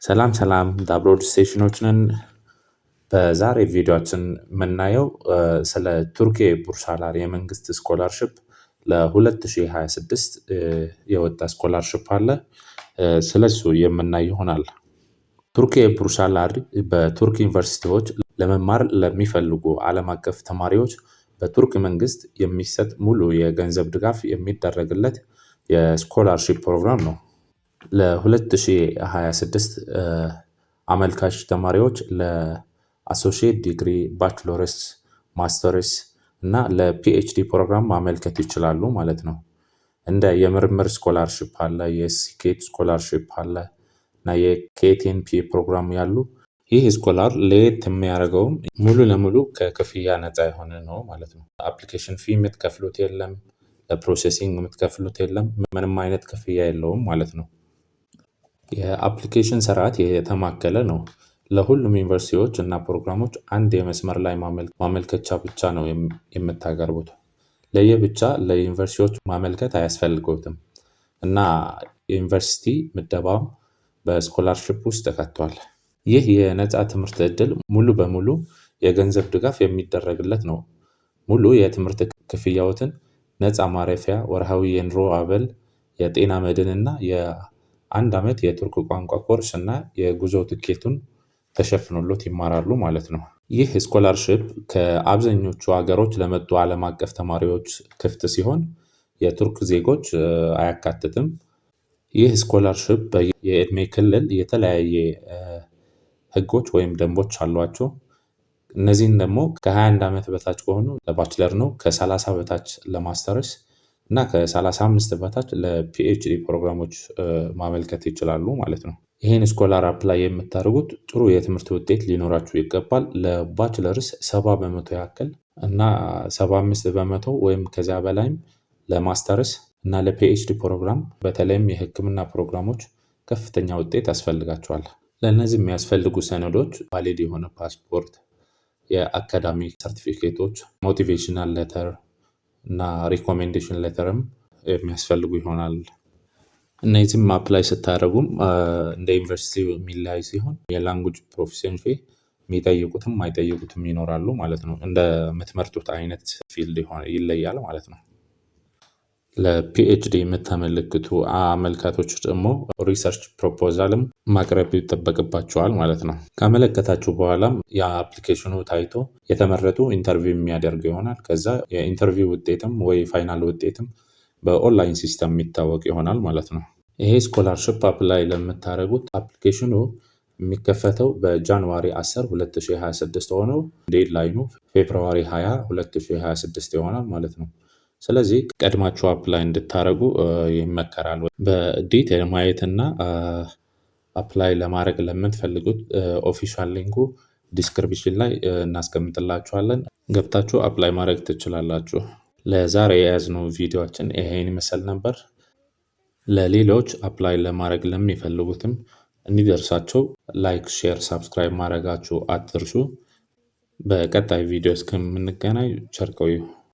ሰላም ሰላም ዳብሮድ ስቴሽኖች ነን። በዛሬ ቪዲዮአችን የምናየው ስለ ቱርኪ ቡርሳላር የመንግስት ስኮላርሽፕ ለ2026 የወጣ ስኮላርሽፕ አለ። ስለሱ የምናይ ይሆናል። ቱርኪ ቡርሳላር በቱርክ ዩኒቨርሲቲዎች ለመማር ለሚፈልጉ ዓለም አቀፍ ተማሪዎች በቱርክ መንግስት የሚሰጥ ሙሉ የገንዘብ ድጋፍ የሚደረግለት የስኮላርሺፕ ፕሮግራም ነው። ለ2026 አመልካች ተማሪዎች ለአሶሺየት ዲግሪ፣ ባችሎርስ፣ ማስተርስ እና ለፒኤችዲ ፕሮግራም ማመልከት ይችላሉ ማለት ነው። እንደ የምርምር ስኮላርሺፕ አለ፣ የስኬት ስኮላርሺፕ አለ እና የኬቲኤንፒ ፕሮግራም ያሉ። ይህ ስኮላር ለየት የሚያደርገውም ሙሉ ለሙሉ ከክፍያ ነፃ የሆነ ነው ማለት ነው። አፕሊኬሽን ፊ የምትከፍሉት የለም፣ ለፕሮሴሲንግ የምትከፍሉት የለም፣ ምንም አይነት ክፍያ የለውም ማለት ነው። የአፕሊኬሽን ስርዓት የተማከለ ነው። ለሁሉም ዩኒቨርሲቲዎች እና ፕሮግራሞች አንድ የመስመር ላይ ማመልከቻ ብቻ ነው የምታቀርቡት። ለየብቻ ለዩኒቨርሲቲዎች ማመልከት አያስፈልገውትም እና የዩኒቨርሲቲ ምደባም በስኮላርሺፕ ውስጥ ተካቷል። ይህ የነፃ ትምህርት ዕድል ሙሉ በሙሉ የገንዘብ ድጋፍ የሚደረግለት ነው። ሙሉ የትምህርት ክፍያዎትን፣ ነፃ ማረፊያ፣ ወርሃዊ የኑሮ አበል፣ የጤና መድን እና የአንድ ዓመት የቱርክ ቋንቋ ኮርስ እና የጉዞ ትኬቱን ተሸፍኖሎት ይማራሉ ማለት ነው። ይህ ስኮላርሺፕ ከአብዛኞቹ ሀገሮች ለመጡ ዓለም አቀፍ ተማሪዎች ክፍት ሲሆን የቱርክ ዜጎች አያካትትም። ይህ ስኮላርሺፕ የዕድሜ ክልል የተለያየ ህጎች ወይም ደንቦች አሏቸው። እነዚህን ደግሞ ከ21 ዓመት በታች ከሆኑ ለባችለር ነው፣ ከ30 በታች ለማስተርስ እና ከ35 በታች ለፒኤችዲ ፕሮግራሞች ማመልከት ይችላሉ ማለት ነው። ይህን ስኮላር አፕላይ የምታደርጉት ጥሩ የትምህርት ውጤት ሊኖራችሁ ይገባል። ለባችለርስ 70 በመቶ ያክል እና 75 በመቶ ወይም ከዚያ በላይም ለማስተርስ እና ለፒኤችዲ ፕሮግራም በተለይም የህክምና ፕሮግራሞች ከፍተኛ ውጤት ያስፈልጋቸዋል። ለእነዚህ የሚያስፈልጉ ሰነዶች ቫሊድ የሆነ ፓስፖርት፣ የአካዳሚክ ሰርቲፊኬቶች፣ ሞቲቬሽናል ሌተር እና ሪኮሜንዴሽን ሌተርም የሚያስፈልጉ ይሆናል። እነዚህም አፕላይ ስታደርጉም እንደ ዩኒቨርሲቲ የሚለያይ ሲሆን የላንጉጅ ፕሮፊሽንሲ የሚጠይቁትም አይጠይቁትም ይኖራሉ ማለት ነው። እንደምትመርጡት አይነት ፊልድ ይለያል ማለት ነው። ለፒኤችዲ የምታመለክቱ አመልካቶች ደግሞ ሪሰርች ፕሮፖዛልም ማቅረብ ይጠበቅባቸዋል ማለት ነው። ካመለከታችሁ በኋላም የአፕሊኬሽኑ ታይቶ የተመረጡ ኢንተርቪው የሚያደርግ ይሆናል። ከዛ የኢንተርቪው ውጤትም ወይ ፋይናል ውጤትም በኦንላይን ሲስተም የሚታወቅ ይሆናል ማለት ነው። ይሄ ስኮላርሺፕ አፕላይ ለምታደርጉት አፕሊኬሽኑ የሚከፈተው በጃንዋሪ 10 2026 ሆነው ዴድላይኑ ፌብርዋሪ 20 2026 ይሆናል ማለት ነው። ስለዚህ ቀድማችሁ አፕላይ እንድታደርጉ ይመከራል። በዲቴል ማየት እና አፕላይ ለማድረግ ለምትፈልጉት ኦፊሻል ሊንኩ ዲስክሪፕሽን ላይ እናስቀምጥላችኋለን። ገብታችሁ አፕላይ ማድረግ ትችላላችሁ። ለዛሬ የያዝነው ቪዲዮአችን ይሄን ይመስል ነበር። ለሌሎች አፕላይ ለማድረግ ለሚፈልጉትም እንዲደርሳቸው ላይክ፣ ሼር፣ ሳብስክራይብ ማድረጋችሁ አትርሱ። በቀጣይ ቪዲዮ እስከምንገናኝ ቸር ቆዩ።